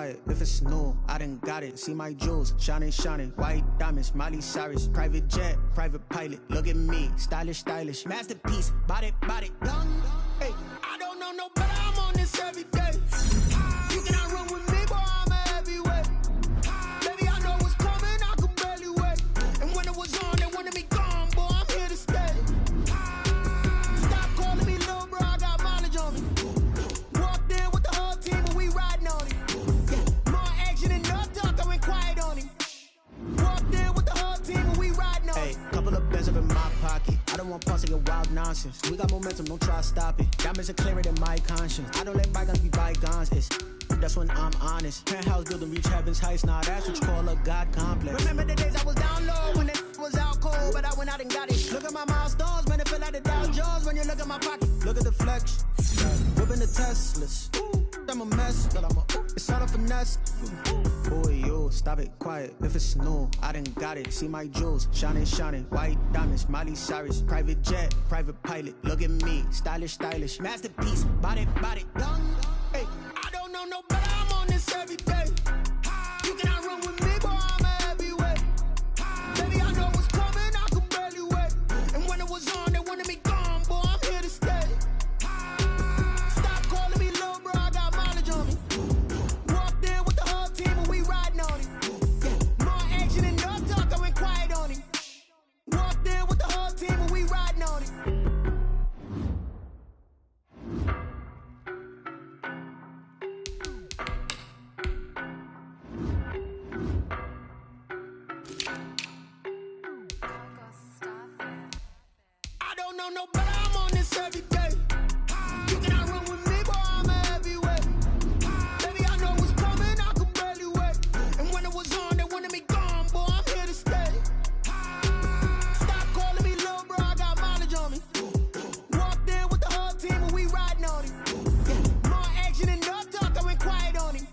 quiet if it's new. I done got it. See my jewels, shining, shining. White diamonds, Miley Cyrus. Private jet, private pilot. Look at me, stylish, stylish. Masterpiece, body, body. Hey, I don't know no better. I'm on this every day. You cannot run with me, boy. I'm a heavyweight. Baby, I know what's coming. I could barely wait. And when it was on, they wanted me gone, boy. I'm here to stay. Stop calling me little bro. I got mileage on me. Walked in with the whole team and we riding on it. Yeah, more action and no talk. I went quiet on him. Walked in with the whole team and we riding on it. Hey, couple of bands up in my pocket. I don't want pause to get wild nonsense. We got momentum, don't try to stop it. Diamonds are clearer than my conscience. I don't let bygones be bygones. That's when I'm honest. Penthouse building, reach heaven's heights. Nah, that's what you call a God complex. Remember the days I was down low when it was out cold, but I went out and got it. Look at my milestones, man, it feel like the Dow Jones when you look at my pocket. Look at the flex, whipping the Teslas. I'm a mess, but it's all a finesse. Boy, you stop it, quiet if it's new. I done got it. See my jewels, shining, shining. White diamonds, Miley Cyrus. Private jet, private pilot. Look at me, stylish, stylish. Masterpiece, body, body. Hey, I don't know no better. I'm on this every day. You cannot run with me, boy. I'm a heavyweight. Baby, I know what's coming. I could barely wait. And when it was on, they wanted me gone, boy. I'm here to stay. Stop calling me little bro. I got mileage on me. Walked in with the whole team and we riding on it. Yeah, more action and no talk. I went quiet on him. Walked in with the whole team and we riding on it. I don't know no better. I'm on this every day. You cannot run with me, boy. I'm a heavyweight. Baby, I know what's coming. I could barely wait. And when it was on, they wanted me gone, boy. I'm here to stay. Stop calling me little bro. I got mileage on me. Walked in with the whole team and we riding on it. Yeah, more action and no talk. I went quiet on him.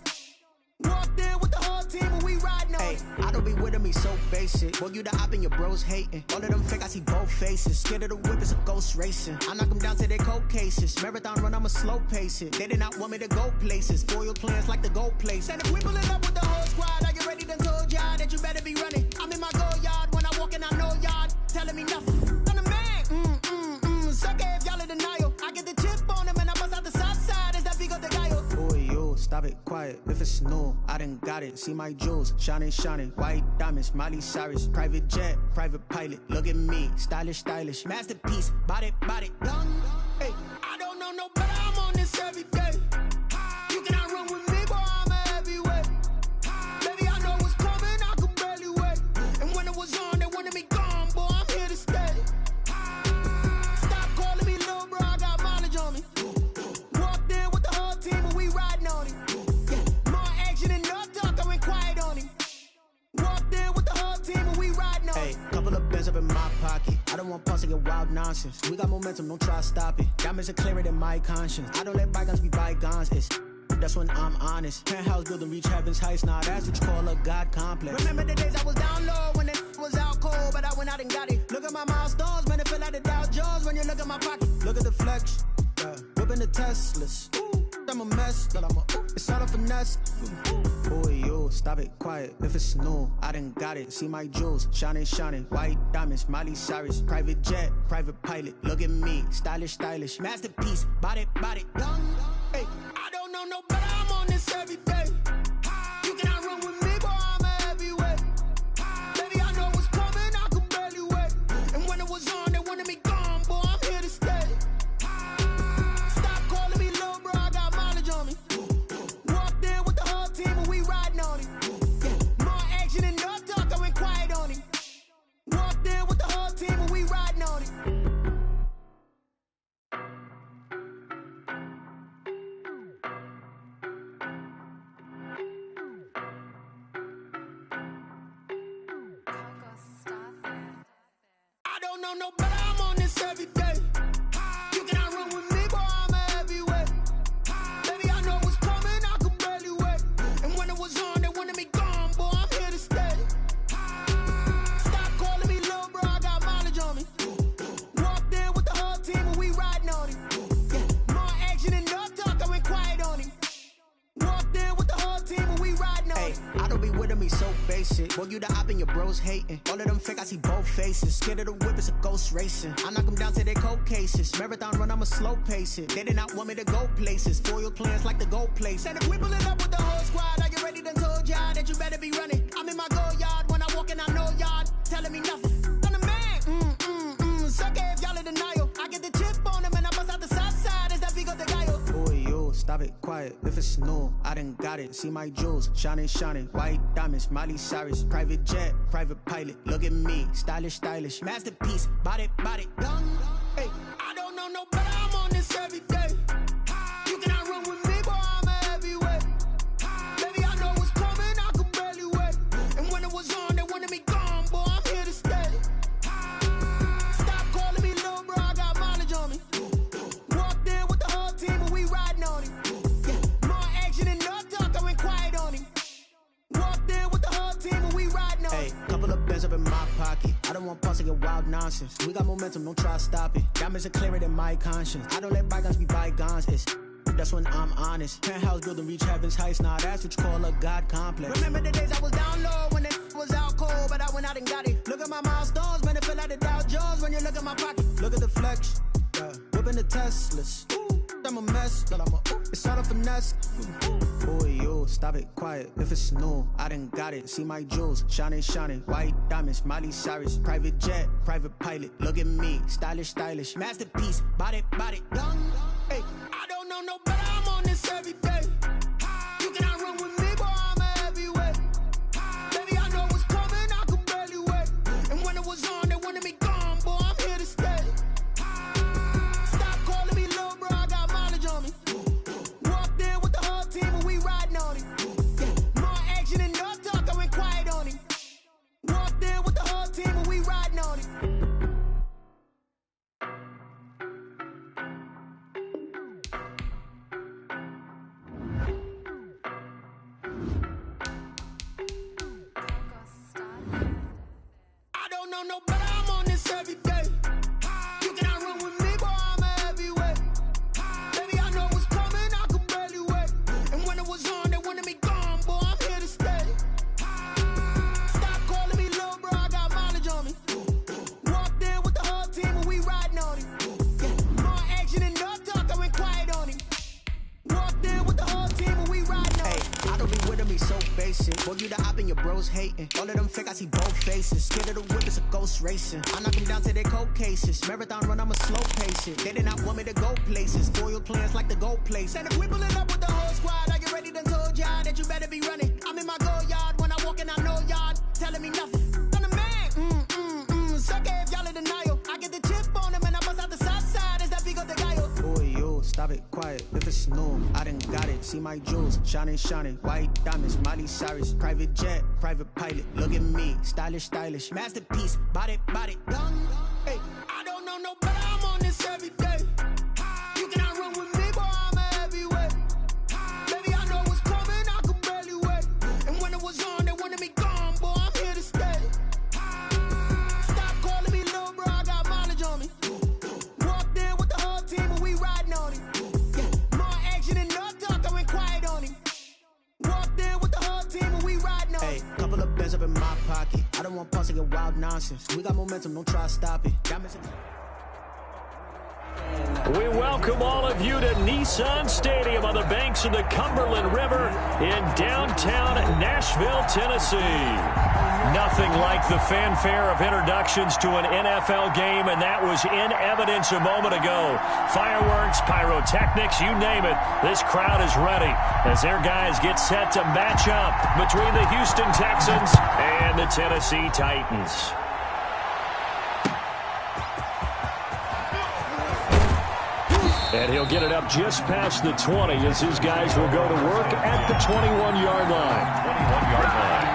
Walked in with the whole team and we riding on it. I don't be with me so basic. Boy, you the op and your bros hating. All of them fake, I see both faces. Scared of the whip, it's a ghost racing. I knock them down to their cold cases. Marathon run, I'ma slow pace it. They did not want me to go places. Foil plans like the gold place. And if we pulling up with the whole squad, I get ready to told y'all that you better be running. I'm in my go yard. When I walk in, I know y'all telling me nothing. I'm the man. Suck it if y'all in denial. I get the chip on them and I bust out the south side. Is that Vigo de Gallo? Boy, you stop it, quiet if it's new. I done got it. See my jewels, shining, shining. White diamonds, Miley Cyrus. Private jet, private pilot. Look at me, stylish, stylish. Masterpiece, body, body. Hey, I don't know no better. I'm on this every day. You cannot run with me, boy. I'm a heavyweight. Baby, I know what's coming. I could barely wait. And when it was on, they wanted me gone, boy. I'm here to stay. Stop calling me little bro. I got mileage on me. Walked in with the whole team and we riding on it. Yeah, more action and no talk. I went quiet on him. Walked in with the whole team and we riding on it. Hey, couple of bands up in my pocket. I don't want pause to get wild nonsense. We got momentum, don't try to stop it. Diamonds are clearer than my conscience. I don't let bygones be bygones. That's when I'm honest. Penthouse building, reach heaven's heights. Nah, that's what you call a God complex. Remember the days I was down low when it was out cold, but I went out and got it. Look at my milestones, man, it feel like the Dow Jones when you look at my pocket. Look at the flex, whipping the Teslas. I'm a mess, but it's all a finesse. Boy, you stop it, quiet if it's new. I done got it. See my jewels, shining, shining. White diamonds, Miley Cyrus. Private jet, private pilot. Look at me, stylish, stylish. Masterpiece, body, body. Hey, I don't know no better. I'm on this every day. You cannot run with me, boy. I'm a heavyweight. Baby, I know what's coming. I could barely wait. And when it was on, they wanted me gone, boy. I'm here to stay. Stop calling me little bro. I got mileage on me. Walked in with the whole team and we riding on it. Yeah, more action and no talk. I went quiet on him. Walked in with the whole team and we riding on it. I don't know no better. I'm on this every day. You cannot run with me, boy. I'm a heavyweight. Baby, I know what's coming. I could barely wait. And when it was on, they wanted me gone, boy. I'm here to stay. Stop calling me little bro. I got mileage on me. Walked in with the whole team and we riding on it. Yeah, more action and no talk. I went quiet on him. Walked in with the whole team and we you the op and your bros hating. All of them fake, I see both faces. Scared of the whip, it's a ghost racing. I knock them down to their cold cases. Marathon run, I'ma slow pace it. They did not want me to go places. Foil plans like the gold place. And if we pulling up with the whole squad, are you ready? Done told y'all that you better be running. I'm in my go yard when I walk in, I know y'all telling me nothing. I'm the man. Sucker if y'all in denial. I get the chip on them and I bust out the south side. Is that big of the guy? Boy, yo, stop it, quiet. If it's new, I done got it. See my jewels, shining, shining. White diamonds, Miley Cyrus. Private jet, private pilot. Look at me, stylish, stylish. Masterpiece, body, body. Hey, I don't know no better. I'm on this every day. You cannot run with me, boy. I'm a heavyweight. Baby, I know what's coming. I could barely wait. And when it was on, they wanted me gone, boy. I'm here to stay. Stop calling me little bro. I got mileage on me. Walked in with the whole team and we riding on him. Yeah, more action and no talk. I went quiet on him. Walked in with the whole team and we riding on him. Hey, couple of bands up in my pocket. I don't want pulse to get wild nonsense. We got momentum, don't try to stop it. Diamonds are clearer than my conscience. I don't let bygones be bygones. That's when I'm honest. Penthouse building, reach heaven's heights. Nah, that's what you call a God complex. Remember the days I was down low when it was out cold, but I went out and got it. Look at my milestones, man, it feel like the Dow Jones when you look at my pocket. Look at the flex, yeah. Whipping the Teslas. Ooh, I'm a mess, but it's all a finesse. Boy, yo, stop it, quiet. If it's new, I done got it. See my jewels, shining, shining. White diamonds, Miley Cyrus. Private jet, private pilot. Look at me, stylish, stylish. Masterpiece, body, body. Hey, I don't know no better. I'm on this every day. You cannot run with me, boy. I'm a heavyweight. Baby, I know what's coming. I could barely wait. And when it was on, they wanted me gone, boy. I'm here to stay. Stop calling me little bro. I got mileage on me. Walked in with the whole team and we riding on him. Yeah, more action and no talk. I went quiet on him. Walked in with the whole team and we riding on him. No better, I'm on this every day. You cannot run with me, boy. I'm a heavyweight. Baby, I know what's coming. I could barely wait. And when it was on, they wanted me gone, boy. I'm here to stay. Stop calling me little bro. I got mileage on me. Walked in with the whole team and we riding on him. Yeah, more action and no talk. I went quiet on him. Walked in with the whole team and we riding on him. Hey, I don't be with me so basic. Boy, you the op and your bros hating. All of them fake, I see both faces. Scared of the whip, it's a ghost racing. I knock them down to their cold cases. Marathon run, I'ma slow pace it. They did not want me to go places. Foil plans like the gold place. And if we pulling up with the whole squad, are you ready? Done told y'all that you better be running. I'm in my go yard when I walk in, I know y'all telling me nothing. I'm the man. Sucker if y'all in denial. I get the chip on them and I bust out the south side. Is that big of the guy? Boy, yo, stop it, quiet. If it's new, I done got it. See my jewels, shining, shining. White diamonds, Miley Cyrus. Private jet, private pilot. Look at me, stylish, stylish. Masterpiece, body, body. Hey, I don't know no better. I'm on this every day. You cannot run with me, boy. I'm a heavyweight. Baby, I know what's coming. I could barely wait. And when it was on, they wanted me gone, boy. I'm here to stay. Stop calling me little bro. I got mileage on me. Walked in with the whole team and we riding on him. Yeah, more action and no talk. I went quiet on him. Walked in with the whole team and we riding on him. Hey, couple of bands up in my pocket. I don't want pulse to get wild nonsense. We got momentum, don't try to stop it. We welcome all of you to Nissan Stadium on the banks of the Cumberland River in downtown Nashville, Tennessee. Nothing like the fanfare of introductions to an NFL game, and that was in evidence a moment ago. Fireworks, pyrotechnics, you name it. This crowd is ready as their guys get set to match up between the Houston Texans and the Tennessee Titans. And he'll get it up just past the 20 as his guys will go to work at the 21-yard line. 21-yard line.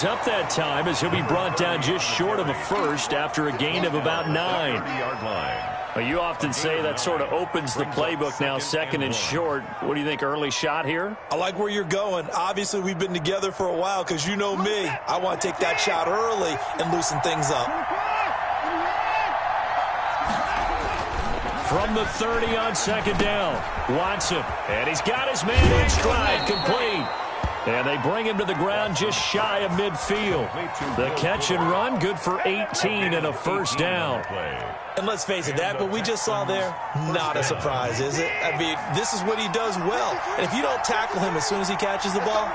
Up that time as he'll be brought down just short of a first after a gain of about 9. 30-yard line. Well, you often say that sort of opens the playbook now, second and short. What do you think, early shot here? I like where you're going. Obviously, we've been together for a while because you know me. I want to take that shot early and loosen things up. From the 30 on second down, Watson. And he's got his man in stride, complete. And they bring him to the ground just shy of midfield. The catch and run, good for 18 and a first down. And let's face it, that what we just saw there, not a surprise, is it? I mean, this is what he does well. And if you don't tackle him as soon as he catches the ball,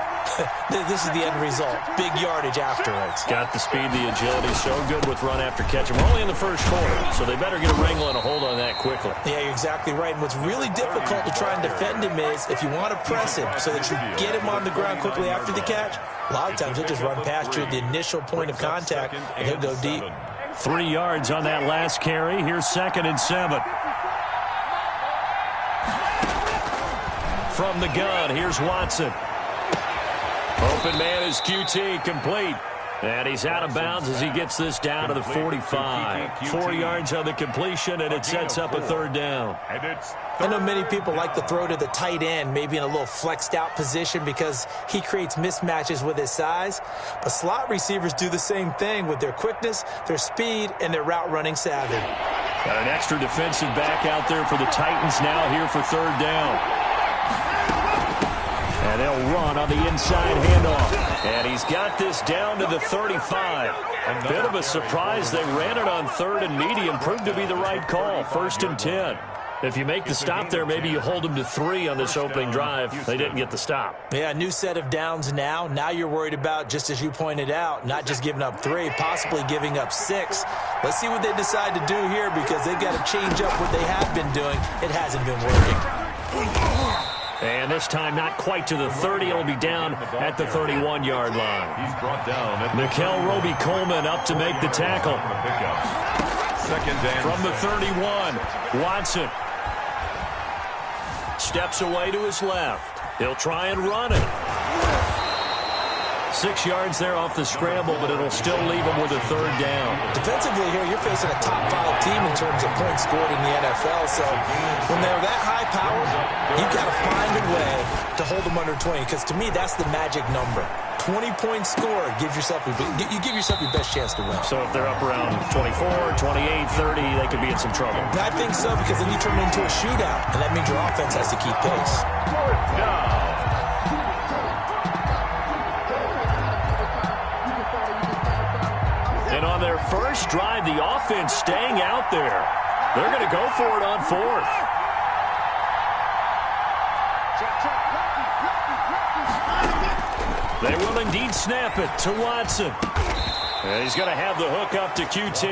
this is the end result. Big yardage afterwards. Got the speed, the agility, so good with run after catch. We're only in the first quarter, so they better get a wrangle and a hold on that quickly. Yeah, you're exactly right. And what's really difficult to try and defend him is if you want to press him so that you get him on the ground quickly after the catch, a lot of times he'll just run past you at the initial point of contact, and he'll go deep. 3 yards on that last carry. Here's 2nd and 7. From the gun, here's Watson. Open man is QT, complete. And he's out of bounds as he gets this down to the 45. 4 yards on the completion, and it sets up a 3rd down. I know many people like to throw to the tight end, maybe in a little flexed out position because he creates mismatches with his size. But slot receivers do the same thing with their quickness, their speed, and their route running savvy. Got an extra defensive back out there for the Titans now here for 3rd down. And they'll run on the inside handoff. And he's got this down to the 35. A bit of a surprise. They ran it on 3rd and medium. Proved to be the right call. 1st and 10. If you make the stop there, maybe you hold them to 3 on this opening drive. They didn't get the stop. Yeah, new set of downs now. Now you're worried about, just as you pointed out, not just giving up 3, possibly giving up 6. Let's see what they decide to do here because they've got to change up what they have been doing. It hasn't been working. And this time not quite to the 30. It'll be down at the 31-yard line. He's brought down. Nickel Roby-Coleman up to make the tackle. From the 31, Watson steps away to his left. He'll try and run it. 6 yards there off the scramble, but it'll still leave him with a 3rd down. Defensively here, you're facing a top 5 team in terms of points scored in the NFL. So when they're that high power, you've got to find a way to hold them under 20. Because to me, that's the magic number. 20 points scored gives yourself you give yourself your best chance to win. So if they're up around 24, 28, 30, they could be in some trouble. I think so, because then you turn it into a shootout, and that means your offense has to keep pace. And on their first drive, the offense staying out there. They're going to go for it on 4th. They will indeed snap it to Watson. And he's going to have the hook up to QT.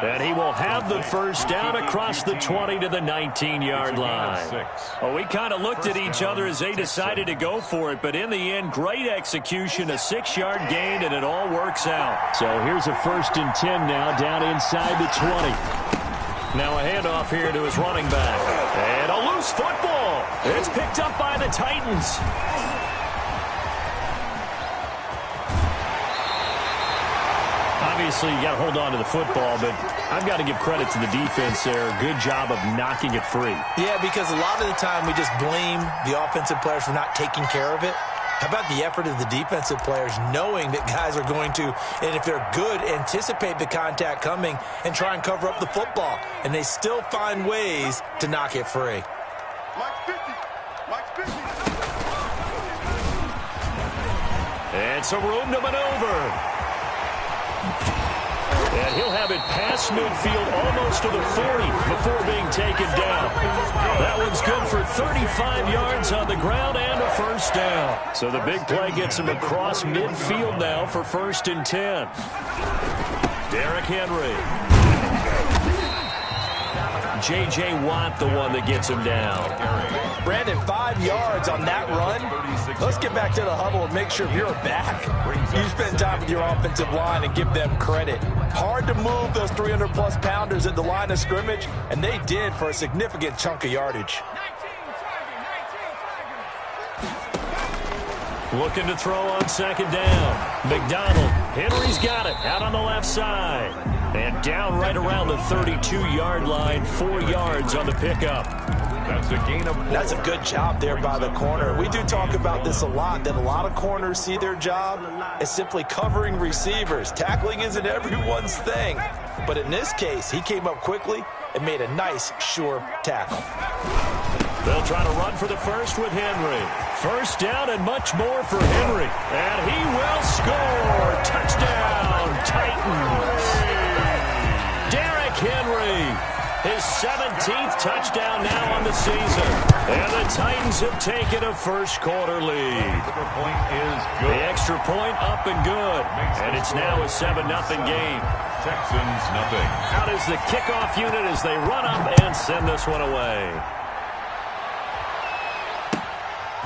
And he will have the first down across the 20 to the 19-yard line. Well, we kind of looked at each other as they decided to go for it. But in the end, great execution, a 6-yard gain, and it all works out. So here's a 1st and 10 now down inside the 20. Now a handoff here to his running back. And a loose football. It's picked up by the Titans. Obviously, you got to hold on to the football, but I've got to give credit to the defense there. Good job of knocking it free. Yeah, because a lot of the time we just blame the offensive players for not taking care of it. How about the effort of the defensive players knowing that guys are going to, and if they're good, anticipate the contact coming and try and cover up the football. And they still find ways to knock it free. And some room to maneuver. And he'll have it past midfield almost to the 40 before being taken down. That one's good for 35 yards on the ground and a first down. So the big play gets him across midfield now for 1st and 10. Derrick Henry. J.J. Watt, the one that gets him down. Brandon, 5 yards on that run. Let's get back to the huddle and make sure you're back. You spend time with your offensive line and give them credit. Hard to move those 300-plus pounders at the line of scrimmage, and they did for a significant chunk of yardage. Looking to throw on 2nd down. McDonald. Henry's got it out on the left side. And down right around the 32-yard line, 4 yards on the pickup. That's a gain of 4. That's a good job there by the corner. We do talk about this a lot, that a lot of corners see their job as simply covering receivers. Tackling isn't everyone's thing. But in this case, he came up quickly and made a nice, sure tackle. They'll try to run for the first with Henry. First down and much more for Henry. And he will score. Touchdown, Titans. Derrick Henry, his 17th touchdown now on the season. And the Titans have taken a first-quarter lead. The extra point up and good. And it's now a 7-0 game. Texans nothing. Out is the kickoff unit as they run up and send this one away.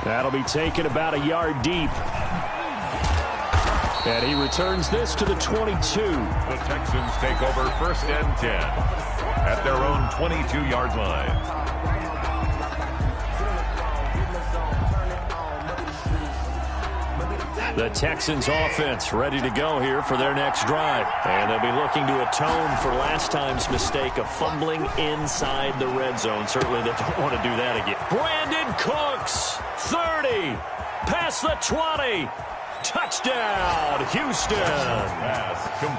That'll be taken about a yard deep. And he returns this to the 22. The Texans take over 1st and 10 at their own 22-yard line. The Texans offense ready to go here for their next drive. And they'll be looking to atone for last time's mistake of fumbling inside the red zone. Certainly they don't want to do that again. Brandon Cooks, 30, past the 20. Touchdown, Houston.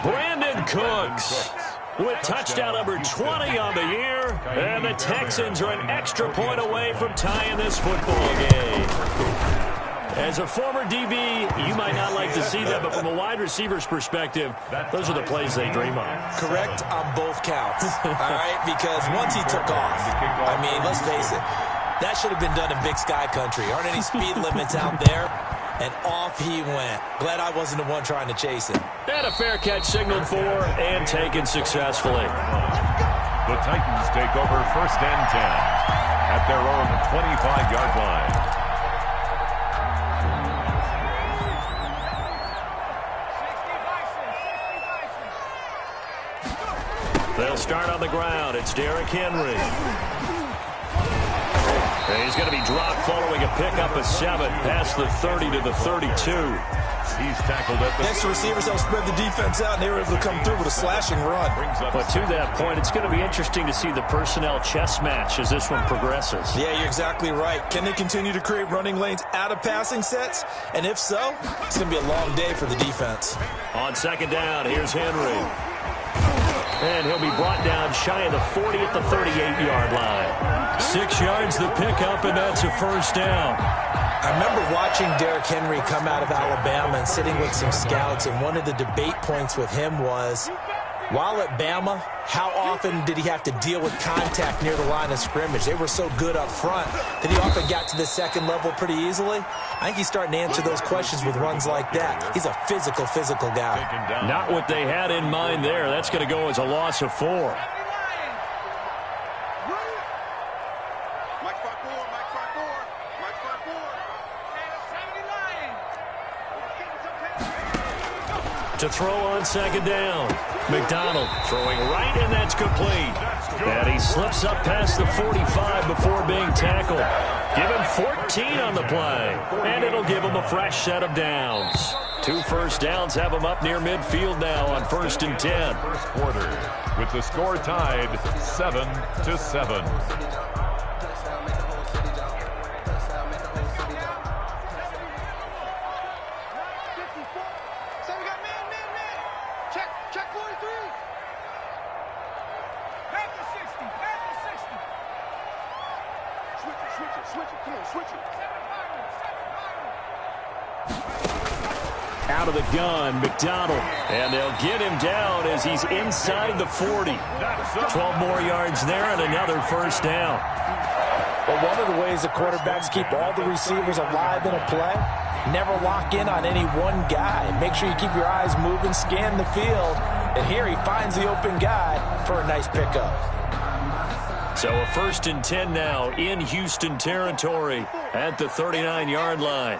Brandon Cooks with touchdown number 20 on the year. And the Texans are an extra point away from tying this football game. As a former DB, you might not like to see that, but from a wide receiver's perspective, those are the plays they dream of. Correct on both counts, all right? Because once he took off, I mean, let's face it, that should have been done in Big Sky Country. Aren't any speed limits out there? And off he went. Glad I wasn't the one trying to chase him. And a fair catch signaled for and taken successfully. The Titans take over 1st and 10 at their own 25-yard line. They'll start on the ground. It's Derrick Henry. And he's going to be dropped following a pickup of 7 past the 30 to the 32. He's tackled at the... Next receivers helped spread the defense out, and they were able to come through with a slashing run. But to that point, it's going to be interesting to see the personnel chess match as this one progresses. Yeah, you're exactly right. Can they continue to create running lanes out of passing sets? And if so, it's going to be a long day for the defense. On second down, here's Henry. And he'll be brought down shy of the 40 at the 38-yard line. 6 yards the pickup, and that's a first down. I remember watching Derrick Henry come out of Alabama and sitting with some scouts, and one of the debate points with him was, while at Bama, how often did he have to deal with contact near the line of scrimmage? They were so good up front that he often got to the second level pretty easily. I think he's starting to answer those questions with runs like that. He's a physical guy. Not what they had in mind there. That's going to go as a loss of 4. To throw on second down. McDonald throwing right, and that's complete. And he slips up past the 45 before being tackled. Give him 14 on the play, and it'll give him a fresh set of downs. 2 first downs have him up near midfield now on 1st and 10. First quarter with the score tied 7-7. Out of the gun, McDonald. And they'll get him down as he's inside the 40. 12 more yards there and another first down. But one of the ways the quarterbacks keep all the receivers alive in a play, never lock in on any one guy. Make sure you keep your eyes moving, scan the field. And here he finds the open guy for a nice pickup. So a 1st and 10 now in Houston territory at the 39-yard line.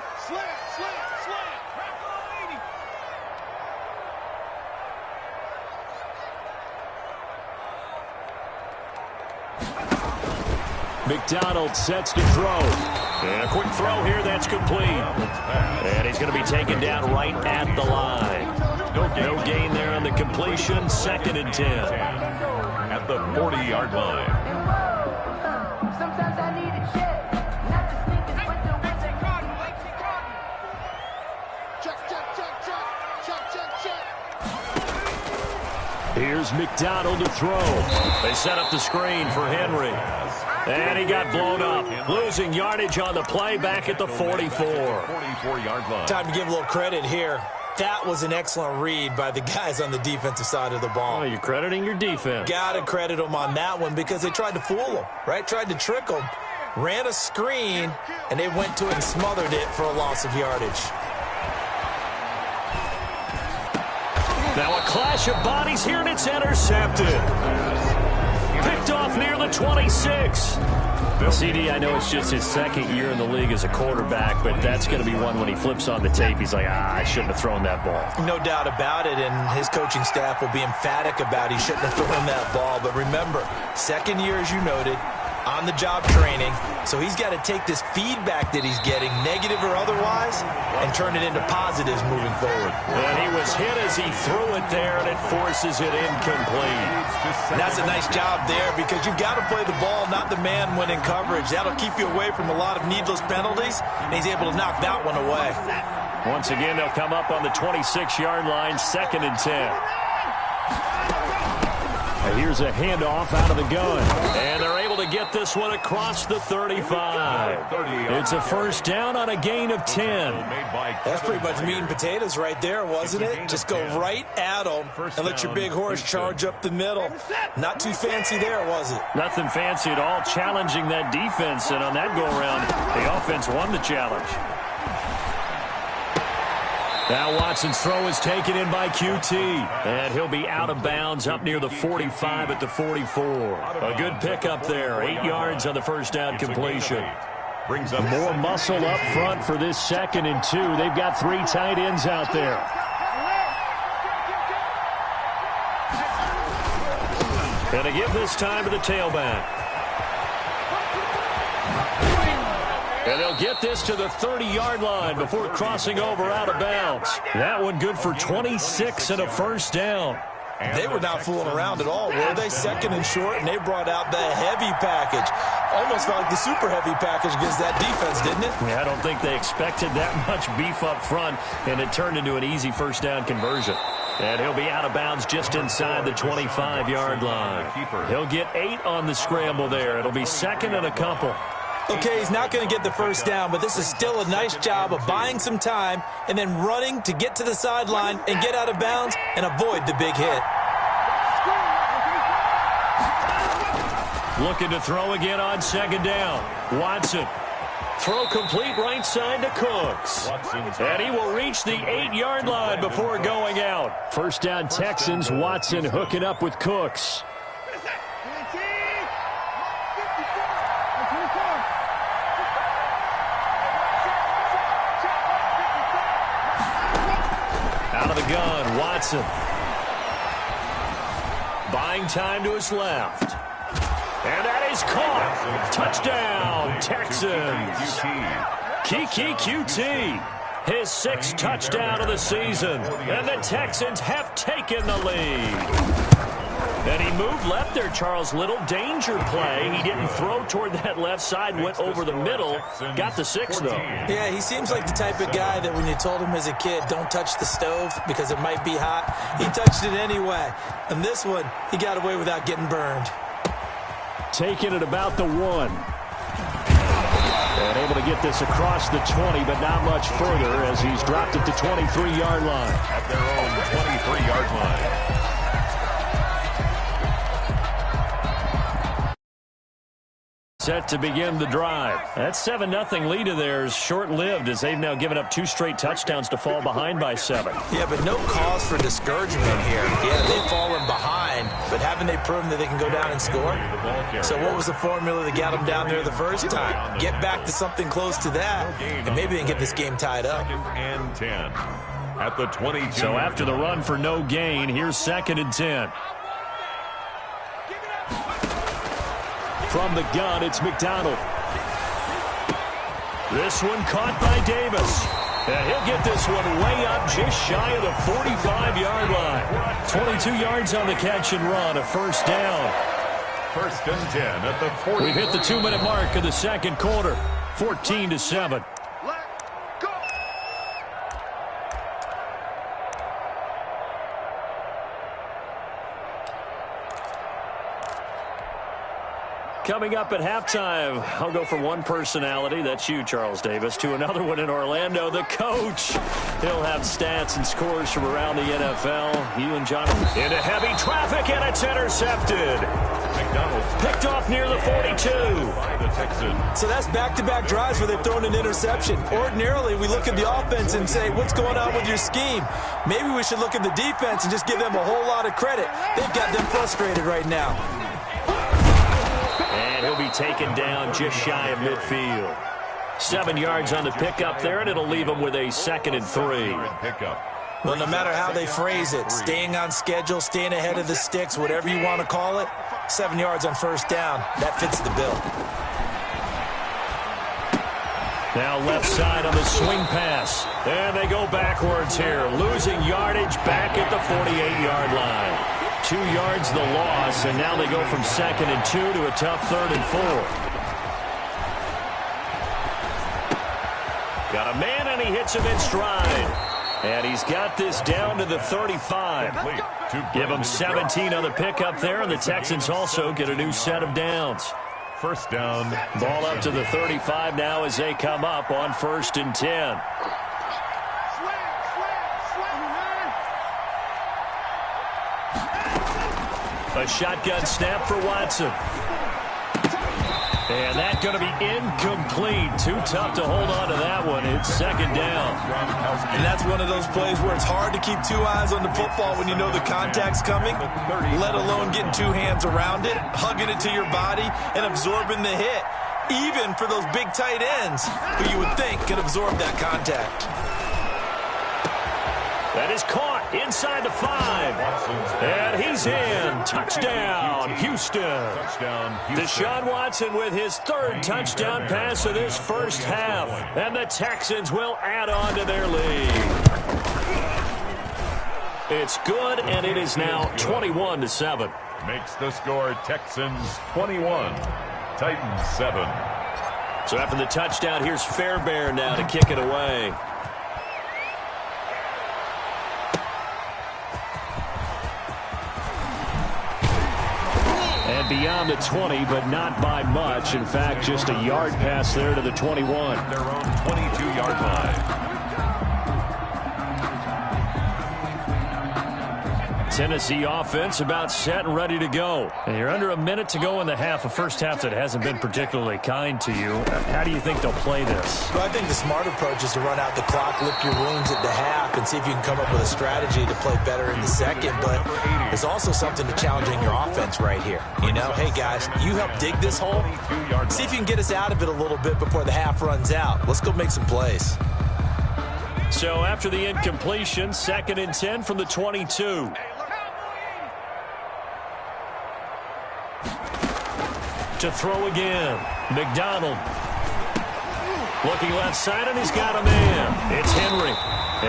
McDonald sets to throw. And a quick throw here, that's complete. And he's going to be taken down right at the line. No gain there on the completion. 2nd and 10. At the 40-yard line. Sometimes I need a check, not the sneakers, but the ones that caught me. Check. Here's McDonald to throw. They set up the screen for Henry. And he got blown up. Losing yardage on the play back at the 44. 44-yard line. Time to give a little credit here. That was an excellent read by the guys on the defensive side of the ball. Oh, you're crediting your defense. Got to credit them on that one because they tried to fool them, right? Tried to trick them. Ran a screen, and they went to it and smothered it for a loss of yardage. Now a clash of bodies here, and it's intercepted. Picked off near the 26. CD, I know it's just his 2nd year in the league as a quarterback, but that's going to be one when he flips on the tape. He's like, I shouldn't have thrown that ball. No doubt about it, and his coaching staff will be emphatic about he shouldn't have thrown that ball. But remember, 2nd year, as you noted, on-the-job training, so he's got to take this feedback that he's getting, negative or otherwise, and turn it into positives moving forward. And he was hit as he threw it there, and it forces it incomplete. And that's a nice job there because you've got to play the ball, not the man when in coverage. That'll keep you away from a lot of needless penalties, and he's able to knock that one away. Once again, they'll come up on the 26-yard line, 2nd and 10. Here's a handoff out of the gun. And they're able to get this one across the 35. It's a first down on a gain of 10. That's pretty much meat and potatoes right there, wasn't it? Just go right at them and let your big horse charge up the middle. Not too fancy there, was it? Nothing fancy at all, challenging that defense. And on that go-around, the offense won the challenge. Now Watson's throw is taken in by QT, and he'll be out of bounds up near the 45 at the 44. A good pickup there, 8 yards on the first down completion. More muscle up front for this 2nd and 2. They've got 3 tight ends out there. And to give this time to the tailback. And they'll get this to the 30-yard line before crossing over out of bounds. That one good for 26 and a first down. They were not fooling around at all, were they? 2nd and short, and they brought out the heavy package. Almost felt like the super heavy package against that defense, didn't it? Yeah, I don't think they expected that much beef up front, and it turned into an easy first down conversion. And he'll be out of bounds just inside the 25-yard line. He'll get 8 on the scramble there. It'll be 2nd and a couple. Okay, he's not going to get the first down, but this is still a nice job of buying some time and then running to get to the sideline and get out of bounds and avoid the big hit. Looking to throw again on 2nd down. Watson. Throw complete right side to Cooks. And he will reach the 8-yard line before going out. First down Texans, Watson hooking up with Cooks. Out of the gun, Watson. Buying time to his left. And that is caught. Touchdown, Texans. Keke QT. His 6th touchdown of the season. And the Texans have taken the lead. And he moved left there, Charles Little. Danger play. He didn't throw toward that left side, went over the middle. Got the 6, though. Yeah, he seems like the type of guy that when you told him as a kid, don't touch the stove because it might be hot, he touched it anyway. And this one, he got away without getting burned. Taking it about the 1. And able to get this across the 20, but not much further as he's dropped at the 23-yard line. At their own 23-yard line. Set to begin the drive. That 7-0 lead of theirs short-lived as they've now given up 2 straight touchdowns to fall behind by 7. Yeah, but no cause for discouragement here. Yeah, they've fallen behind, but haven't they proven that they can go down and score? So what was the formula that got them down there the first time? Get back to something close to that, and maybe they can get this game tied up. 2nd and 10 at the 22. So after the run for no gain, here's 2nd and 10. From the gun, it's McDonald. This one caught by Davis. And he'll get this one way up just shy of the 45-yard line. 22 yards on the catch and run, a first down. First and 10 at the 40. We've hit the 2-minute mark of the second quarter, 14-7. Coming up at halftime, I'll go from one personality, that's you, Charles Davis, to another one in Orlando, the coach. He'll have stats and scores from around the NFL. You and John into heavy traffic, and it's intercepted. McDonald's Picked off near the 42. by the Texans. So that's back-to-back drives where they've thrown an interception. Ordinarily, we look at the offense and say, what's going on with your scheme? Maybe we should look at the defense and just give them a whole lot of credit. They've got them frustrated right now. And he'll be taken down just shy of midfield. 7 yards on the pickup there, and it'll leave him with a 2nd and 3. Pickup. Well, no matter how they phrase it, staying on schedule, staying ahead of the sticks, whatever you want to call it, 7 yards on first down, that fits the bill. Now left side on the swing pass. And they go backwards here, losing yardage back at the 48-yard line. 2 yards the loss, and now they go from 2nd and 2 to a tough 3rd and 4. Got a man, and he hits him in stride. And he's got this down to the 35. Give him 17 on the pickup there, and the Texans also get a new set of downs. First down. Ball up to the 35 now as they come up on 1st and 10. A shotgun snap for Watson. And that's going to be incomplete. Too tough to hold on to that one. It's 2nd down. And that's one of those plays where it's hard to keep 2 eyes on the football when you know the contact's coming, let alone getting 2 hands around it, hugging it to your body, and absorbing the hit, even for those big tight ends who you would think could absorb that contact. That is caught inside the 5. And he's in. Touchdown, Houston. Touchdown, Houston. Deshaun Watson with his 3rd touchdown pass of this first half. And the Texans will add on to their lead. It's good, and it is now 21-7. Makes the score Texans 21, Titans 7. So after the touchdown, here's Fairbairn now to kick it away. And beyond the 20, but not by much. In fact, just a yard pass there to the 21. Their own 22-yard line. Tennessee offense about set and ready to go. And you're under a minute to go in the half, a first half that hasn't been particularly kind to you. How do you think they'll play this? Well, I think the smart approach is to run out the clock, lick your wounds at the half, and see if you can come up with a strategy to play better in the second. But there's also something to challenging your offense right here. You know, hey, guys, you help dig this hole. See if you can get us out of it a little bit before the half runs out. Let's go make some plays. So after the incompletion, 2nd and 10 from the 22. To throw again. McDonald. Looking left side, and he's got a man. It's Henry.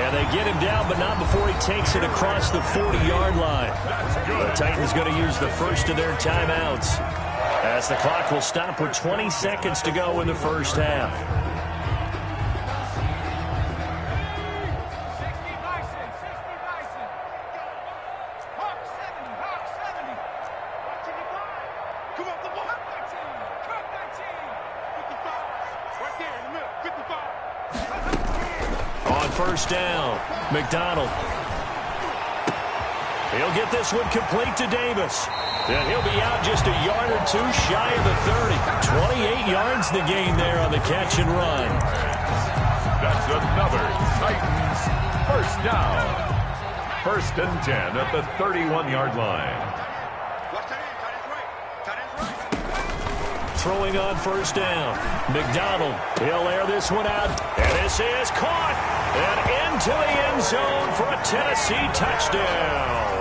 And they get him down, but not before he takes it across the 40-yard line. The Titans going to use the first of their timeouts, as the clock will stop with 20 seconds to go in the first half. First down, McDonald. He'll get this one complete to Davis. And he'll be out just a yard or 2 shy of the 30. 28 yards the gain there on the catch and run. That's another Titans first down. 1st and 10 at the 31-yard line. Throwing on first down. McDonald, he'll air this one out. And this is caught. And into the end zone for a Tennessee touchdown.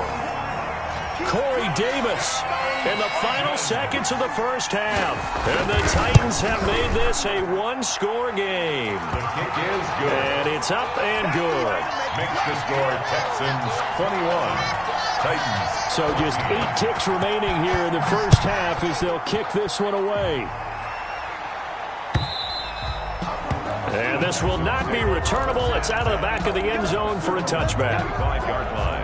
Corey Davis in the final seconds of the first half. And the Titans have made this a 1-score game. The kick is good. And It's up and good. Makes the score Texans 21, Titans. So just 8 ticks remaining here in the first half as they'll kick this one away. And this will not be returnable. It's out of the back of the end zone for a touchback. 5-yard line.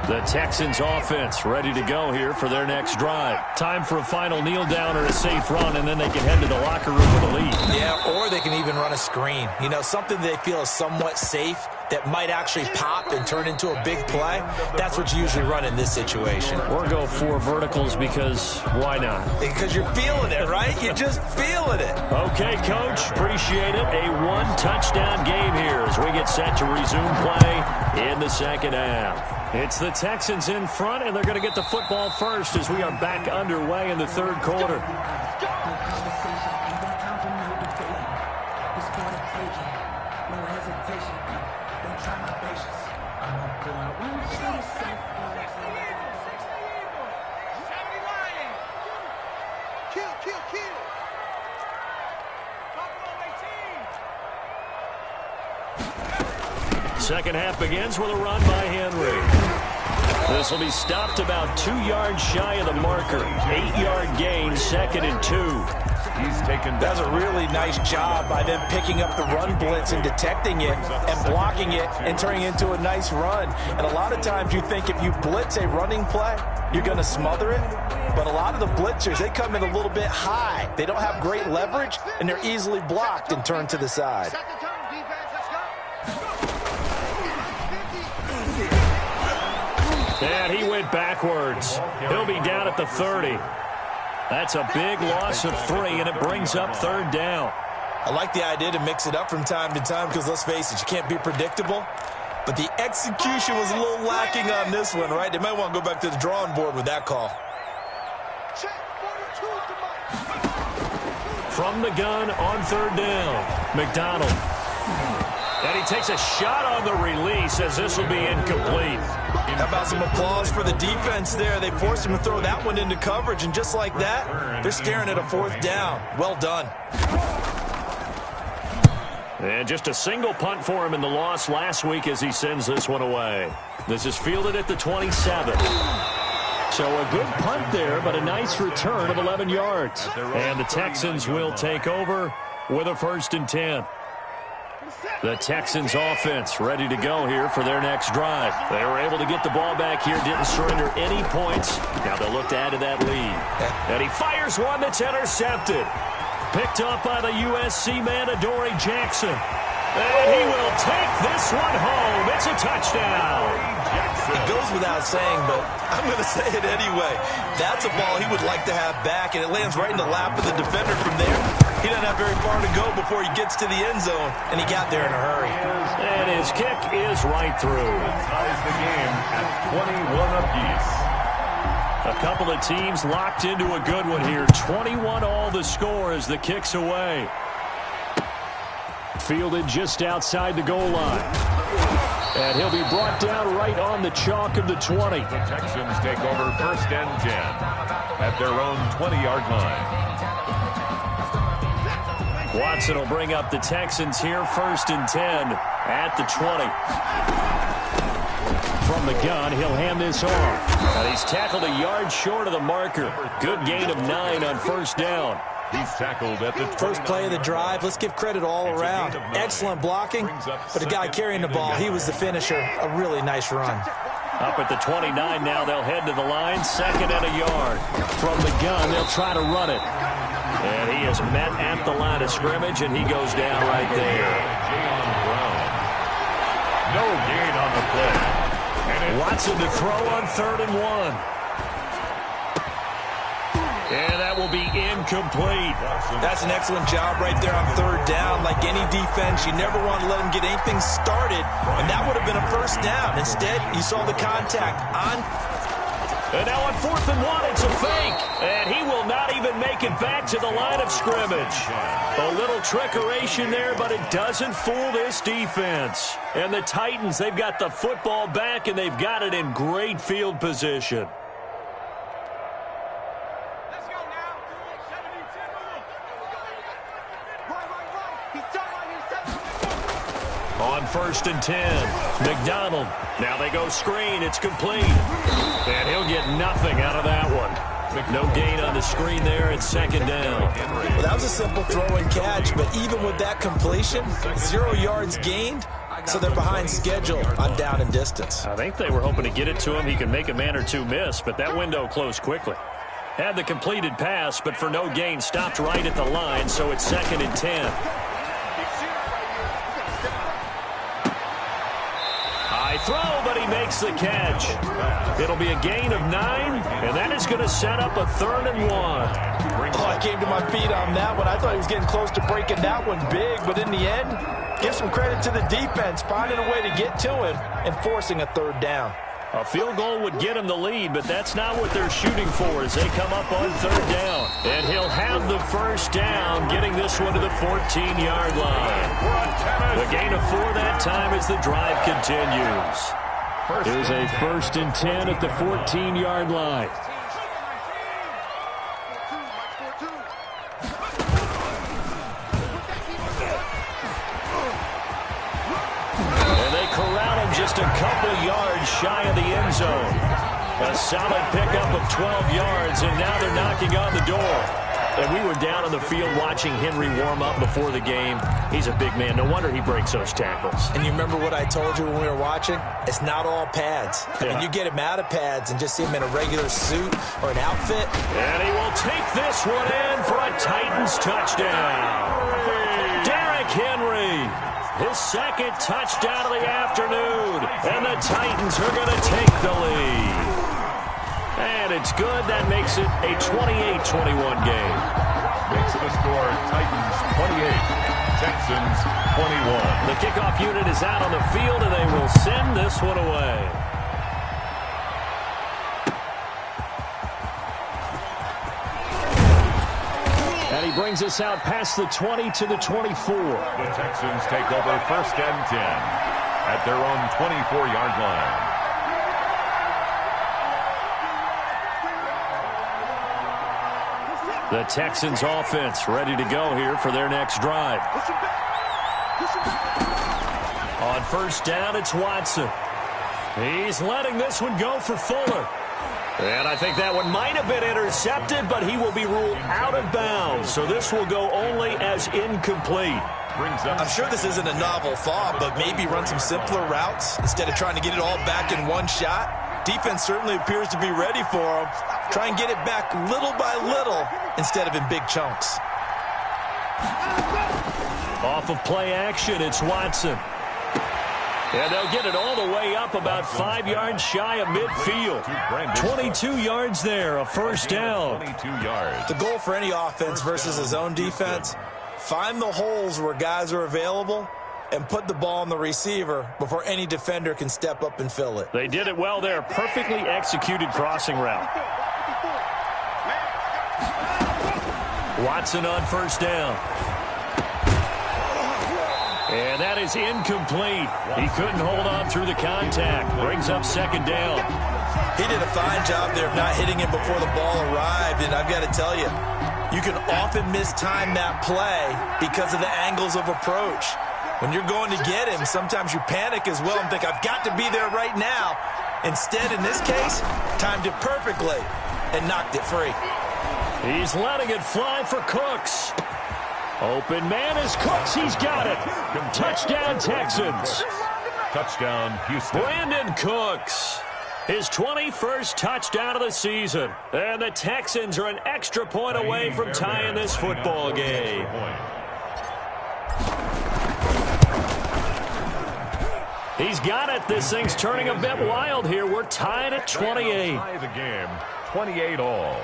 The Texans offense ready to go here for their next drive. Time for a final kneel down or a safe run, and then they can head to the locker room with a lead. Yeah, or they can even run a screen. You know, something they feel is somewhat safe that might actually pop and turn into a big play. That's what you usually run in this situation. Or go 4 verticals because why not? Because you're feeling it, right? You're just feeling it. Okay, Coach. Appreciate it. A 1-touchdown game here as we get set to resume play in the second half. It's the Texans in front, and they're going to get the football first as we are back underway in the third quarter. Second half begins with a run by Henry. This will be stopped about 2 yards shy of the marker. 8-yard gain, 2nd and 2. He's taken. That's a really nice job by them picking up the run blitz and detecting it and blocking it and turning it into a nice run. And a lot of times you think if you blitz a running play, you're going to smother it. But a lot of the blitzers, they come in a little bit high. They don't have great leverage, and they're easily blocked and turned to the side. And he went backwards. He'll be down at the 30. That's a big loss of 3, and it brings up 3rd down. I like the idea to mix it up from time to time because, let's face it, you can't be predictable. But the execution was a little lacking on this one, right? They might want to go back to the drawing board with that call. From the gun on 3rd down, McDonald. And he takes a shot on the release as this will be incomplete. How about some applause for the defense there? They forced him to throw that one into coverage, and just like that, they're staring at a 4th down. Well done. And just a single punt for him in the loss last week as he sends this one away. This is fielded at the 27. So a good punt there, but a nice return of 11 yards. And the Texans will take over with a 1st and 10. The Texans offense ready to go here for their next drive. They were able to get the ball back here, didn't surrender any points. Now they'll look to add to that lead. And he fires one that's intercepted. Picked up by the USC man, Adoree Jackson. And he will take this one home. It's a touchdown. It goes without saying, but I'm going to say it anyway. That's a ball he would like to have back, and it lands right in the lap of the defender from there. He doesn't have very far to go before he gets to the end zone, and he got there in a hurry. And his kick is right through. Ties the game at 21 apiece. A couple of teams locked into a good one here. 21 all the score as the kick's away. Fielded just outside the goal line. And he'll be brought down right on the chalk of the 20. The Texans take over 1st and 10 at their own 20-yard line. Watson will bring up the Texans here, 1st and 10 at the 20. From the gun, he'll hand this off. And he's tackled a yard short of the marker. Good gain of 9 on 1st down. He's tackled at the First play of the drive. Let's give credit all around. Excellent blocking, but the guy carrying the ball, he was the finisher. A really nice run. Up at the 29 now, they'll head to the line. 2nd and a yard. From the gun, they'll try to run it. And he is met at the line of scrimmage, and he goes down right there. Jayon Brown. No gain on the play. Watson to throw on 3rd and 1. And that will be incomplete. That's an excellent job right there on 3rd down. Like any defense, you never want to let them get anything started, and that would have been a 1st down. Instead, you saw the contact on. And now on 4th and 1, it's a fake. And he will not even make it back to the line of scrimmage. A little trickeration there, but it doesn't fool this defense. And the Titans, they've got the football back, and they've got it in great field position. On 1st and 10, McDonald. Now they go screen. It's complete. And he'll get nothing out of that one. No gain on the screen there. It's 2nd down. Well, that was a simple throw and catch, but even with that completion, 0 yards gained, so they're behind schedule on down and distance. I think they were hoping to get it to him. He can make a man or two miss, but that window closed quickly. Had the completed pass, but for no gain, stopped right at the line, so it's 2nd and 10. High throw, but he makes the catch. It'll be a gain of 9, and that is going to set up a 3rd and 1. Oh, I came to my feet on that one. I thought he was getting close to breaking that one big, but in the end, give some credit to the defense, finding a way to get to him and forcing a 3rd down. A field goal would get him the lead, but that's not what they're shooting for as they come up on 3rd down. And he'll have the 1st down, getting this one to the 14-yard line. The gain of 4 that time as the drive continues. Here's a 1st and 10 at the 14-yard line. Just a couple yards shy of the end zone. A solid pickup of 12 yards, and now they're knocking on the door. And we were down on the field watching Henry warm up before the game. He's a big man. No wonder he breaks those tackles. And you remember what I told you when we were watching? It's not all pads. I mean, you get him out of pads and just see him in a regular suit or an outfit. And he will take this one in for a Titans touchdown. Derrick Henry. His 2nd touchdown of the afternoon. And the Titans are going to take the lead. And it's good. That makes it a 28-21 game. Makes it a score, Titans 28, Texans 21. The kickoff unit is out on the field, and they will send this one away. And he brings us out past the 20 to the 24. The Texans take over 1st and 10 at their own 24-yard line. The Texans offense ready to go here for their next drive. On 1st down, it's Watson. He's letting this one go for Fuller. And I think that one might have been intercepted, but he will be ruled out of bounds. So this will go only as incomplete. I'm sure this isn't a novel thought, but maybe run some simpler routes instead of trying to get it all back in one shot. Defense certainly appears to be ready for him. Try and get it back little by little instead of in big chunks. Off of play action, it's Watson. And they'll get it all the way up about 5 yards shy of midfield. 22 yards there, a 1st down. 22 yards. The goal for any offense versus his own defense, find the holes where guys are available and put the ball on the receiver before any defender can step up and fill it. They did it well there. Perfectly executed crossing route. Watson on 1st down. And that is incomplete. He couldn't hold on through the contact. Brings up 2nd down. He did a fine job there of not hitting him before the ball arrived, and I've got to tell you, you can often mistime that play because of the angles of approach. When you're going to get him, sometimes you panic as well and think, I've got to be there right now. Instead, in this case, timed it perfectly and knocked it free. He's letting it fly for Cooks. Open man is Cooks. He's got it. Touchdown, Texans. Touchdown, Houston. Brandon Cooks. His 21st touchdown of the season. And the Texans are an extra point away from tying this football game. He's got it. This thing's turning a bit wild here. We're tied at 28. Tie the game, 28 all.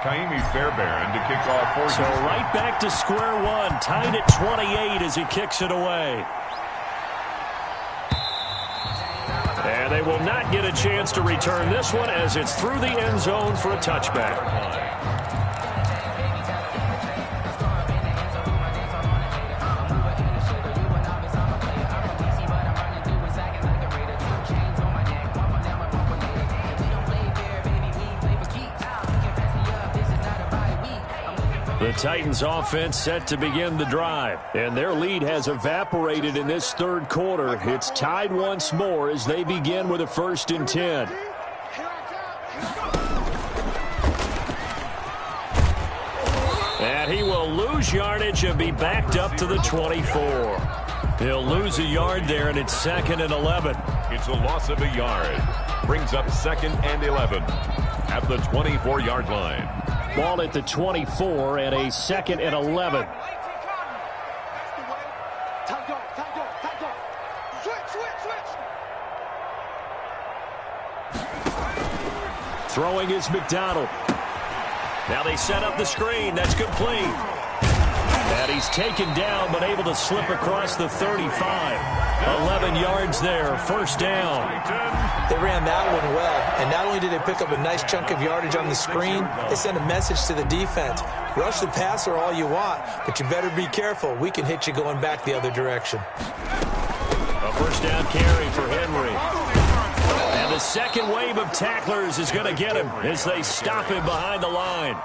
Kaimi Fairbairn to kick off for So right back to square one, tied at 28 as he kicks it away. And they will not get a chance to return this one as it's through the end zone for a touchback. The Titans offense set to begin the drive, and their lead has evaporated in this third quarter. It's tied once more as they begin with a 1st and 10. And he will lose yardage and be backed up to the 24. He'll lose a yard there, and it's 2nd and 11. It's a loss of a yard. Brings up 2nd and 11 at the 24-yard line. Ball at the 24 and a 2nd and 11. Throwing is McDonald. Now they set up the screen. That's complete. And he's taken down but able to slip across the 35. 11 yards there, 1st down. They ran that one well, and not only did they pick up a nice chunk of yardage on the screen, they sent a message to the defense. Rush the passer all you want, but you better be careful. We can hit you going back the other direction. A 1st down carry for Henry. And the second wave of tacklers is going to get him as they stop him behind the line.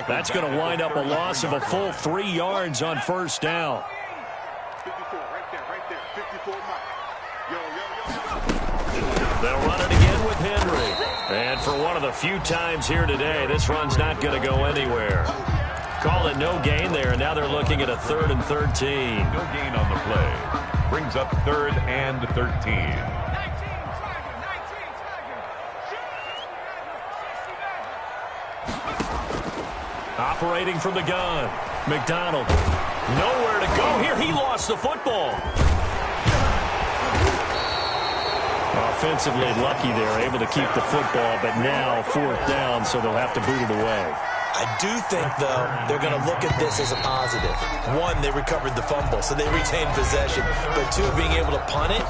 That's going to wind up a loss of a full 3 yards on 1st down. They'll run it again with Henry. And for one of the few times here today, this run's not going to go anywhere. Call it no gain there, and now they're looking at a 3rd and 13. No gain on the play. Brings up 3rd and 13. Operating from the gun. McDonald. Nowhere to go here. He lost the football. Offensively lucky they're able to keep the football, but now 4th down, so they'll have to boot it away. I do think, though, they're going to look at this as a positive. 1, they recovered the fumble, so they retained possession. But 2, being able to punt it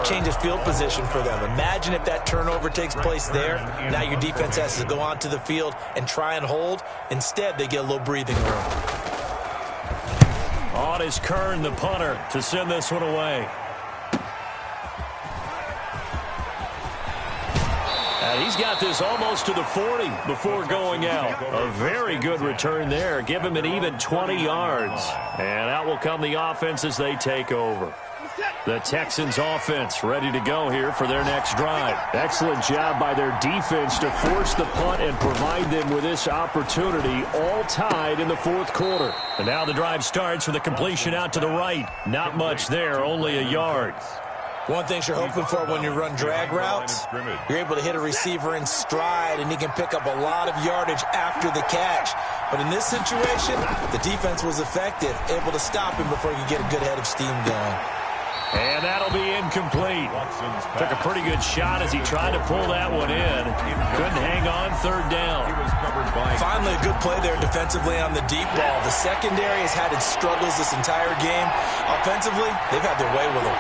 changes field position for them. Imagine if that turnover takes place there. Now your defense has to go onto the field and try and hold. Instead, they get a little breathing room. On is Kern, the punter, to send this one away. And he's got this almost to the 40 before going out. A very good return there. Give him an even 20 yards. And out will come the offense as they take over. The Texans offense ready to go here for their next drive. Excellent job by their defense to force the punt and provide them with this opportunity, all tied in the 4th quarter. And now the drive starts with a completion out to the right. Not much there, only a yard. One thing you're hoping for when you run drag routes, you're able to hit a receiver in stride, and he can pick up a lot of yardage after the catch. But in this situation, the defense was effective, able to stop him before you get a good head of steam going. And that'll be incomplete. Took a pretty good shot as he tried to pull that one in. Couldn't hang on 3rd down. Finally, a good play there defensively on the deep ball. The secondary has had its struggles this entire game. Offensively, they've had their way with him.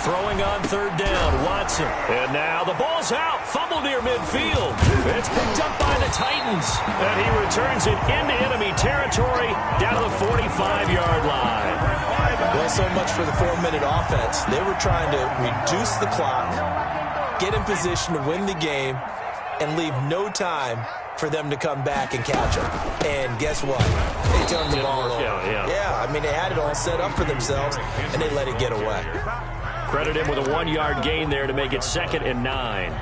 Throwing on 3rd down, Watson. And now the ball's out. Fumble near midfield. It's picked up by the Titans. And he returns it into enemy territory down to the 45-yard line. Well, so much for the 4-minute offense. They were trying to reduce the clock, get in position to win the game, and leave no time for them to come back and catch them. And guess what? They turned the ball over. Yeah, I mean, they had it all set up for themselves, and they let it get away. Credit him with a 1-yard gain there to make it 2nd and 9.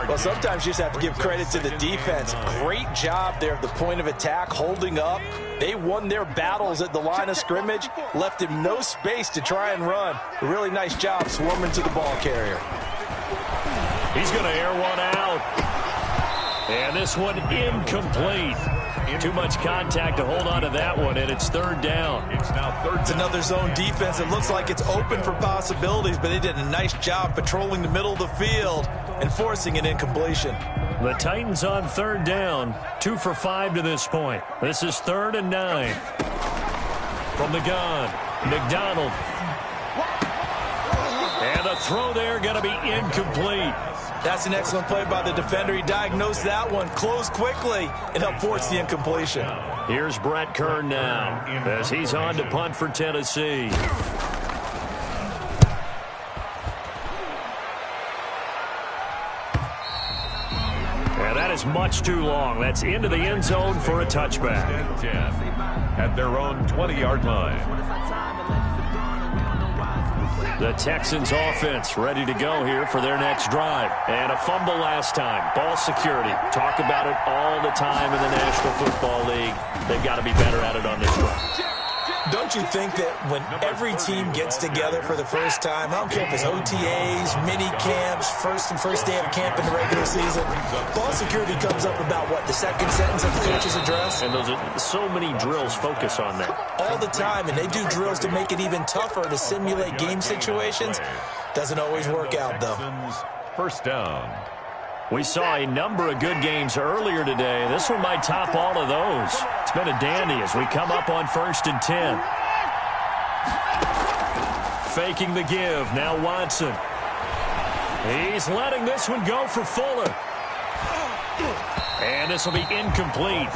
Well, sometimes you just have to give credit to the defense. Great job there at the point of attack, holding up. They won their battles at the line of scrimmage, left him no space to try and run. A really nice job swarming to the ball carrier. He's going to air one out. And this one incomplete. Too much contact to hold on to that one, and it's 3rd down. It's another zone defense. It looks like it's open for possibilities, but they did a nice job patrolling the middle of the field and forcing an incompletion. The Titans on 3rd down, 2 for 5 to this point. This is 3rd and 9. From the gun, McDonald. And the throw there going to be incomplete. That's an excellent play by the defender. He diagnosed that one, closed quickly, and helped force the incompletion. Here's Brett Kern now as he's on to punt for Tennessee. And that is is much too long. That's into the end zone for a touchback. 10 at their own 20-yard line. The Texans offense ready to go here for their next drive. And a fumble last time. Ball security. Talk about it all the time in the National Football League. They've got to be better at it on this drive. Don't you think that when every team gets together for the first time, I don't care if it's OTAs, mini camps, first day of camp in the regular season, ball security comes up about, what, the second sentence of the coach's address? And those are so many drills focus on that. All the time, and they do drills to make it even tougher to simulate game situations. Doesn't always work out, though. First down. We saw a number of good games earlier today. This one might top all of those. It's been a dandy as we come up on 1st and 10. Faking the give. Now Watson. He's letting this one go for Fuller. And this will be incomplete.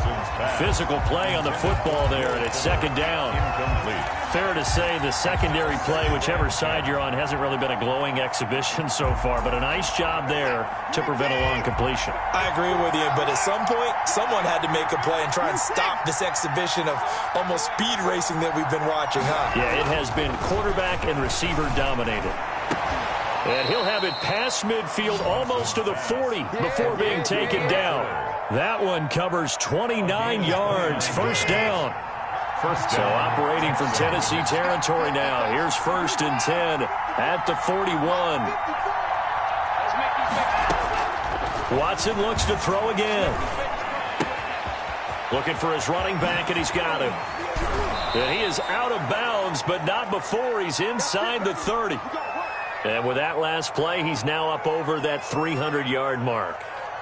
Physical play on the football there, and it's second down. Incomplete. Fair to say the secondary play, whichever side you're on, hasn't really been a glowing exhibition so far, but a nice job there to prevent a long completion. I agree with you, but at some point, someone had to make a play and try and stop this exhibition of almost speed racing that we've been watching, huh? Yeah, it has been quarterback and receiver dominated. And he'll have it past midfield almost to the 40 before being taken down. That one covers 29 yards. First down. So operating from Tennessee territory now. Here's 1st and 10 at the 41. Watson looks to throw again. Looking for his running back, and he's got him. And he is out of bounds, but not before he's inside the 30. And with that last play, he's now up over that 300-yard mark.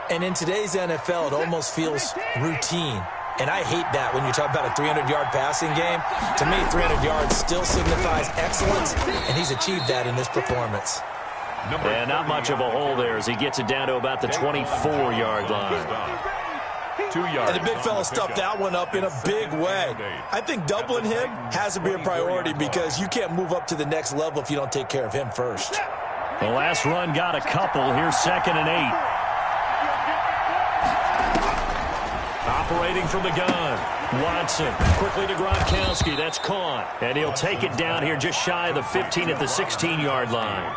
And in today's NFL, it almost feels routine. And I hate that when you talk about a 300-yard passing game. To me, 300 yards still signifies excellence, and he's achieved that in this performance. And not much of a hole there as he gets it down to about the 24-yard line. 2 yards. And the big fella stuffed that one up in a big way. I think doubling him has to be a priority because you can't move up to the next level if you don't take care of him first. The last run got a couple. Here's 2nd and 8. Operating from the gun. Watson quickly to Gronkowski. That's caught. And he'll take it down here just shy of the 15 at the 16-yard line.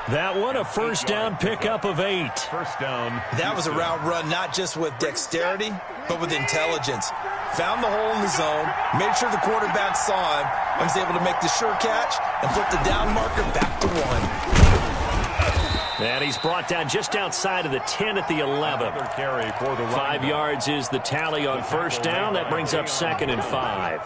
That one a first down pickup of 8. First down. That was a route run not just with dexterity, but with intelligence. Found the hole in the zone, made sure the quarterback saw him, and was able to make the sure catch and flip the down marker back to 1. And he's brought down just outside of the 10 at the 11. Carry for the 5 yards is the tally on first down. That brings up 2nd and 5.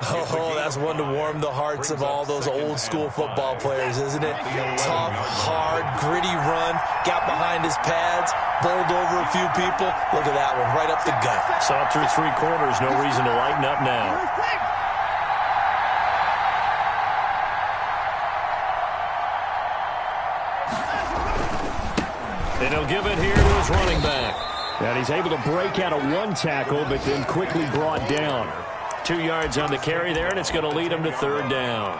Oh, that's one to warm the hearts of all those old school football players, isn't it? Tough, hard, gritty run, got behind his pads, bowled over a few people. Look at that one, right up the gut. Saw it through 3 quarters, no reason to lighten up now. And he'll give it here to his running back. And he's able to break out of 1 tackle, but then quickly brought down. 2 yards on the carry there, and it's going to lead him to 3rd down.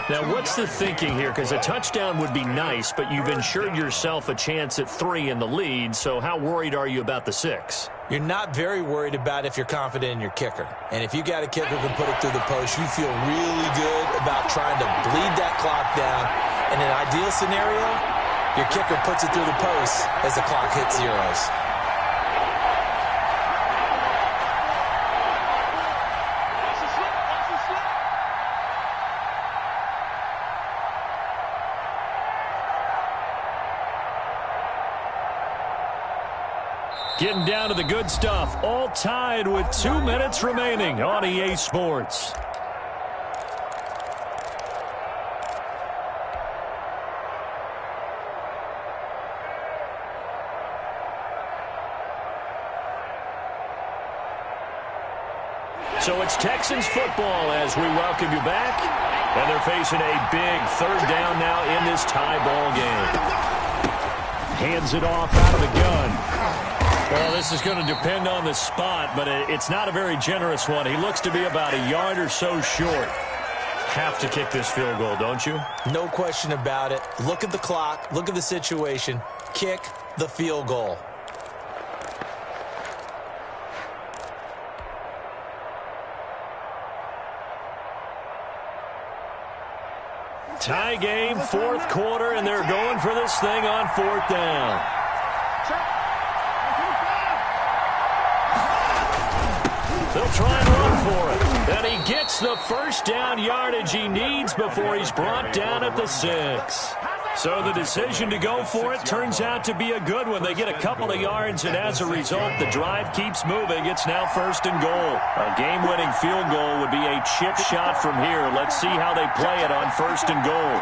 Now, what's the thinking here? Because a touchdown would be nice, but you've ensured yourself a chance at 3 in the lead, so how worried are you about the 6? You're not very worried about if you're confident in your kicker. And if you got a kicker who can put it through the post, you feel really good about trying to bleed that clock down. In an ideal scenario, your kicker puts it through the post as the clock hits zeros. Getting down to the good stuff, all tied with 2 minutes remaining on EA Sports. So it's Texans football as we welcome you back. And they're facing a big 3rd down now in this tie ball game. Hands it off out of the gun. Well, this is going to depend on the spot, but it's not a very generous one. He looks to be about a yard or so short. Have to kick this field goal, don't you? No question about it. Look at the clock. Look at the situation. Kick the field goal. Tie game, fourth quarter, and they're going for this thing on fourth down. They'll try and run for it. And he gets the first down yardage he needs before he's brought down at the 6. So the decision to go for it turns out to be a good one. They get a couple of yards, and as a result, the drive keeps moving. It's now first and goal. A game-winning field goal would be a chip shot from here. Let's see how they play it on first and goal.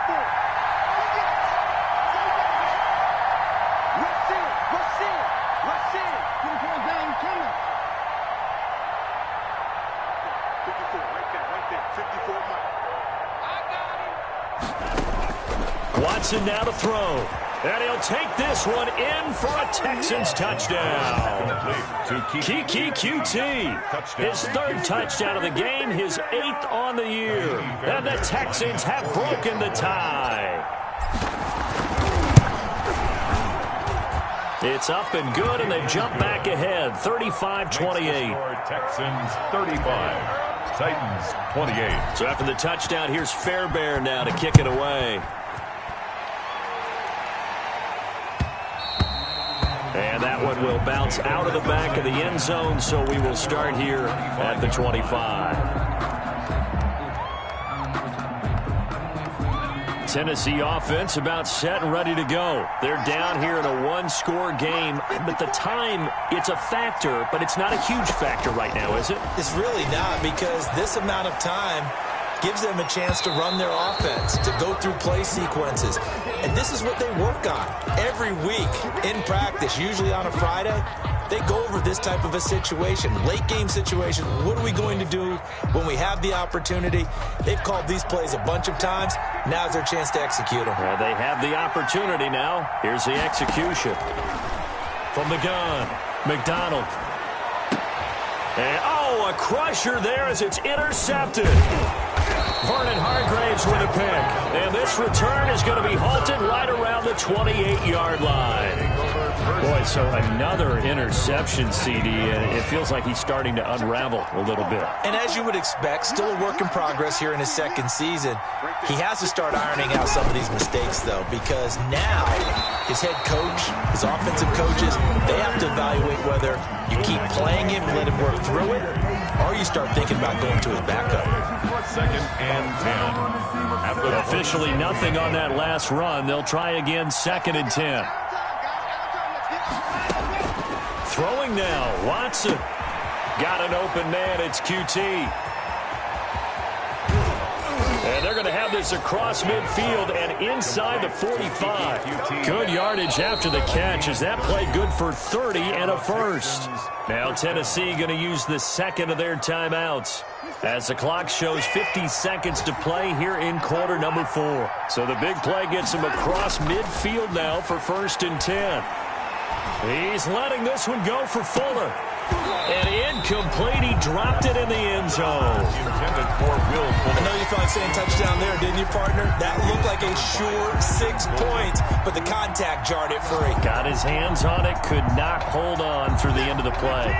Watson now to throw. And he'll take this one in for a Texans touchdown. Keke Coutee, his third touchdown of the game, his 8th on the year. And the Texans have broken the tie. It's up and good, and they jump back ahead, 35-28. Texans 35, Titans 28. So after the touchdown, here's Fairbairn now to kick it away. And that one will bounce out of the back of the end zone, so we will start here at the 25. Tennessee offense about set and ready to go. They're down here in a one-score game, but the time, it's a factor, but it's not a huge factor right now, is it? It's really not, because this amount of time gives them a chance to run their offense, to go through play sequences. And this is what they work on every week in practice, usually on a Friday. They go over this type of a situation, late game situation. What are we going to do when we have the opportunity? They've called these plays a bunch of times. Now's their chance to execute them. Well, they have the opportunity now. Here's the execution. From the gun, McDonald. And, a crusher there as it's intercepted. Vernon Hargreaves with a pick. And this return is going to be halted right around the 28-yard line. Boy, so another interception, CD, and it feels like he's starting to unravel a little bit. And as you would expect, still a work in progress here in his second season. He has to start ironing out some of these mistakes, though, because now his head coach, his offensive coaches, they have to evaluate whether you keep playing him, let him work through it, or you start thinking about going to his backup. Second and 10. Officially nothing on that last run. They'll try again, second and 10. Throwing now, Watson. Got an open man, it's Coutee. And they're going to have this across midfield and inside the 45. Good yardage after the catch as that play good for 30 and a first. Now Tennessee going to use the second of their timeouts as the clock shows 50 seconds to play here in quarter number 4. So the big play gets him across midfield now for first and 10. He's letting this one go for Fuller. And incomplete. He dropped it in the end zone. Intended for Will Fuller. I know you felt like saying touchdown there, didn't you, partner? That looked like a sure 6 points, but the contact jarred it free. Got his hands on it, could not hold on through the end of the play.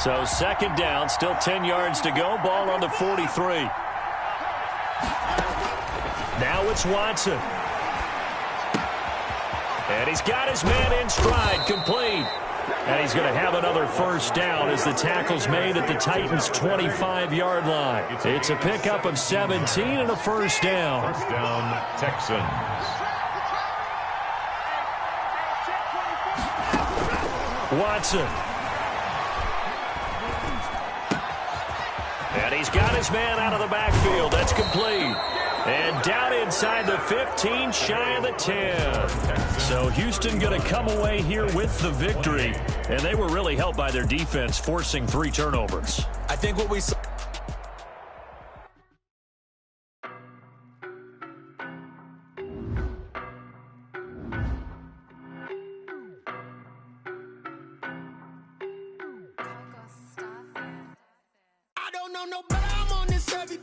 So second down, still 10 yards to go. Ball on the 43. Now it's Watson. And he's got his man in stride, complete. And he's going to have another first down as the tackle's made at the Titans' 25-yard line. It's a pickup of 17 and a first down. First down, Texans. Watson. And he's got his man out of the backfield. That's complete. And down inside the 15, shy of the 10. So Houston going to come away here with the victory. And they were really helped by their defense, forcing 3 turnovers. I think what we saw... I don't know no better, I'm on this every